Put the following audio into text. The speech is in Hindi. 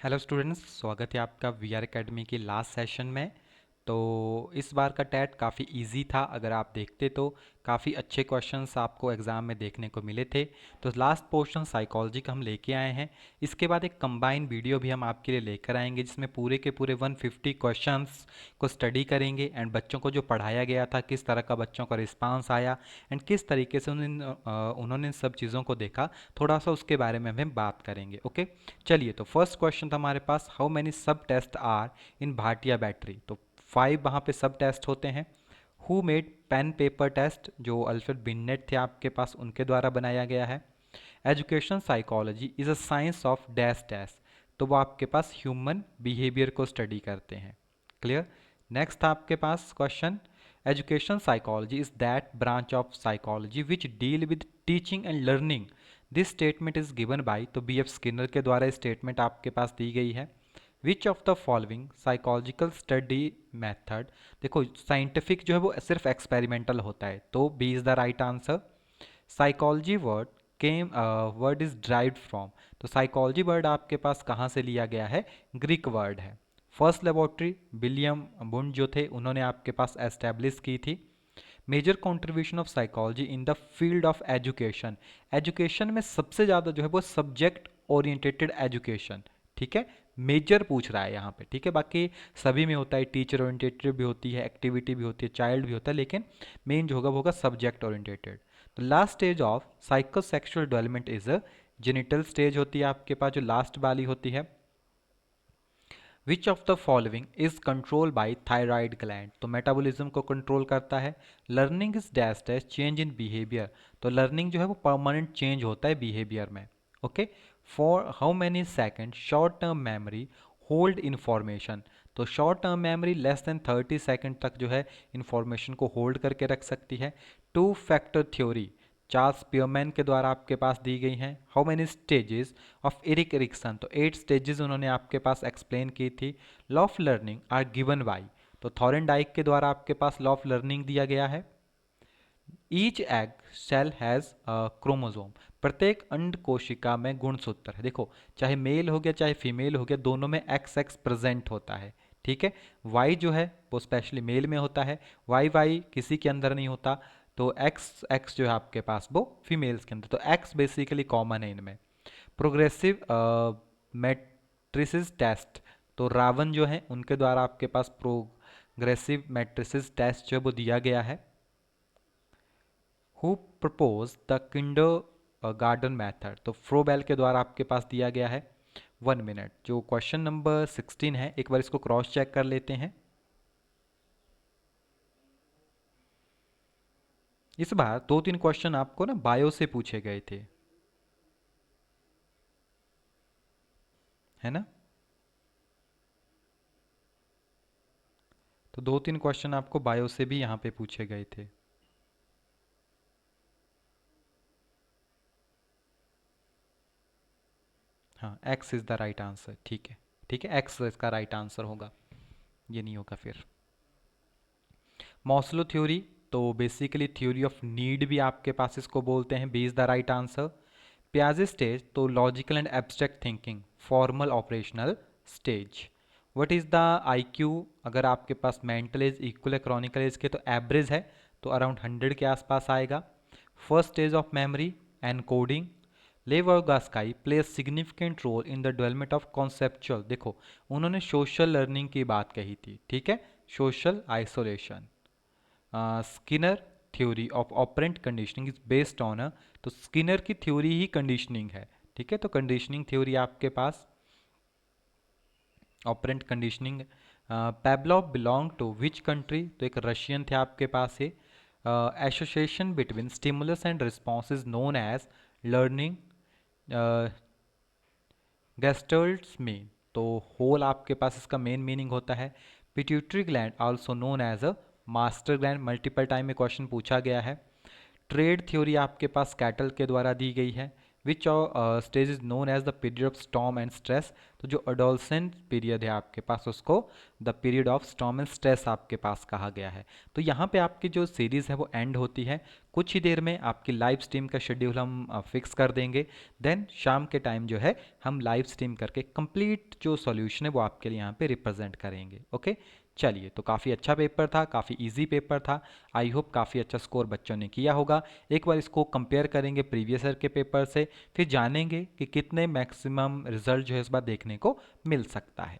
हेलो स्टूडेंट्स, स्वागत है आपका वी आर अकेडमी की लास्ट सेशन में। तो इस बार का टेट काफ़ी इजी था। अगर आप देखते तो काफ़ी अच्छे क्वेश्चंस आपको एग्ज़ाम में देखने को मिले थे। तो लास्ट पोर्शन साइकोलॉजी का हम लेके आए हैं। इसके बाद एक कंबाइन वीडियो भी हम आपके लिए लेकर आएंगे जिसमें पूरे के पूरे 150 क्वेश्चंस को स्टडी करेंगे एंड बच्चों को जो पढ़ाया गया था किस तरह का बच्चों का रिस्पांस आया एंड किस तरीके से उन्होंने सब चीज़ों को देखा, थोड़ा सा उसके बारे में हम बात करेंगे। ओके, चलिए। तो फर्स्ट क्वेश्चन था हमारे पास, how many subtest are in Bhatia battery. तो 5 वहाँ पे सब टेस्ट होते हैं। Who made pen paper test, जो अल्फ्रेड बिन्नेट थे आपके पास, उनके द्वारा बनाया गया है। Education psychology is a science of dash dash, तो वो आपके पास ह्यूमन बिहेवियर को स्टडी करते हैं। क्लियर। नेक्स्ट था आपके पास question, education psychology is that branch of psychology which deal with teaching and learning. This statement is given by, तो बी एफ स्किनर के द्वारा स्टेटमेंट आपके पास दी गई है। Which of the following psychological study method, देखो साइंटिफिक जो है वो सिर्फ एक्सपेरिमेंटल होता है, तो B is the right answer. Psychology word came word is derived from, तो साइकोलॉजी वर्ड आपके पास कहाँ से लिया गया है, ग्रीक वर्ड है। फर्स्ट लेबोरेटरी विलियम बुंड जो थे उन्होंने आपके पास एस्टेब्लिश की थी। Major contribution of psychology in the field of education, education में सबसे ज़्यादा जो है वो सब्जेक्ट ओरिएंटेटेड एजुकेशन। ठीक है, मेजर पूछ रहा है यहाँ पे। ठीक है, बाकी सभी में होता है, टीचर ओरिएंटेटेड भी होती है, एक्टिविटी भी होती है, चाइल्ड भी होता है, लेकिन मेन जो होगा वो होगा सब्जेक्ट ओरिएंटेटेड। तो last stage of psychosexual development is a genital stage होती है आपके पास, जो लास्ट वाली होती है। Which of the following is control by thyroid gland, तो मेटाबॉलिज्म को कंट्रोल करता है। Learning is dash dash change in behaviour, तो लर्निंग जो है वो परमानेंट चेंज होता है बिहेवियर में। Okay, for how many second short term memory hold information, तो short term memory less than 30 second तक जो है इन्फॉर्मेशन को होल्ड करके रख सकती है। Two factor theory Charles Spearman के द्वारा आपके पास दी गई हैं। How many stages of Erik Erikson, तो 8 स्टेजेस उन्होंने आपके पास एक्सप्लेन की थी। Law of learning are given by, तो थॉरेनडाइक के द्वारा आपके पास लॉ ऑफ लर्निंग दिया गया है। Each egg cell has chromosome, प्रत्येक अंड कोशिका में गुणसूत्र है। देखो, चाहे मेल हो गया चाहे फीमेल हो गया, दोनों में एक्स एक्स प्रेजेंट होता है। ठीक है, वाई जो है वो स्पेशली मेल में होता है, वाई वाई किसी के अंदर नहीं होता। तो एक्स एक्स जो है आपके पास वो फीमेल्स के अंदर, तो एक्स बेसिकली कॉमन है इनमें। प्रोग्रेसिव मैट्रिसेस टेस्ट, तो रावण जो है उनके द्वारा आपके पास प्रोग्रेसिव मैट्रिसेस टेस्ट जो है वो दिया गया है। Who propose the Kinder garden method, तो फ्रोबेल के द्वारा आपके पास दिया गया है। 1 मिनट, जो क्वेश्चन नंबर 16 है, एक बार इसको क्रॉस चेक कर लेते हैं। इस बार 2-3 क्वेश्चन आपको ना बायो से पूछे गए थे, है ना। तो 2-3 क्वेश्चन आपको बायो से भी यहाँ पे पूछे गए थे। हाँ, x is the right answer. ठीक है, ठीक है, एक्स इसका राइट आंसर होगा, ये नहीं होगा फिर। मॉस्लो थ्योरी, तो बेसिकली थ्योरी ऑफ नीड भी आपके पास इसको बोलते हैं, B is the right answer. पियाजे स्टेज, तो logical and abstract thinking, formal operational stage. What is the IQ, अगर आपके पास मेंटल एज इक्वल है क्रॉनिकल एज के, तो एवरेज है, तो अराउंड 100 के आसपास आएगा। First stage of memory encoding. Lev Vygotsky play significant role in the development of conceptual, देखो उन्होंने सोशल लर्निंग की बात कही थी। ठीक है, social isolation. Skinner theory of operant conditioning is based on तो स्किनर की थ्योरी ही कंडीशनिंग है। ठीक है, तो कंडीशनिंग थ्योरी आपके पास operant conditioning. Pavlov belong to which country, तो एक रशियन थे आपके पास ये। Association between stimulus and response is known as learning Gestalts में, तो होल आपके पास इसका मेन मीनिंग होता है। Pituitary gland also known as a master gland, multiple time में क्वेश्चन पूछा गया है। ट्रेड थ्योरी आपके पास कैटल के द्वारा दी गई है। Which stage is known as the period of storm and stress, तो जो अडोलसेंट पीरियड है आपके पास उसको the period of storm and stress आपके पास कहा गया है। तो यहाँ पे आपकी जो सीरीज़ है वो एंड होती है। कुछ ही देर में आपकी लाइव स्ट्रीम का शेड्यूल हम फिक्स कर देंगे। देन शाम के टाइम जो है हम लाइव स्ट्रीम करके कंप्लीट जो सॉल्यूशन है वो आपके लिए यहाँ पे रिप्रेजेंट करेंगे। ओके, चलिए, तो काफ़ी अच्छा पेपर था, काफ़ी इजी पेपर था। आई होप काफ़ी अच्छा स्कोर बच्चों ने किया होगा। एक बार इसको कंपेयर करेंगे प्रीवियस ईयर के पेपर से, फिर जानेंगे कि कितने मैक्सिमम रिजल्ट जो है इस बार देखने को मिल सकता है।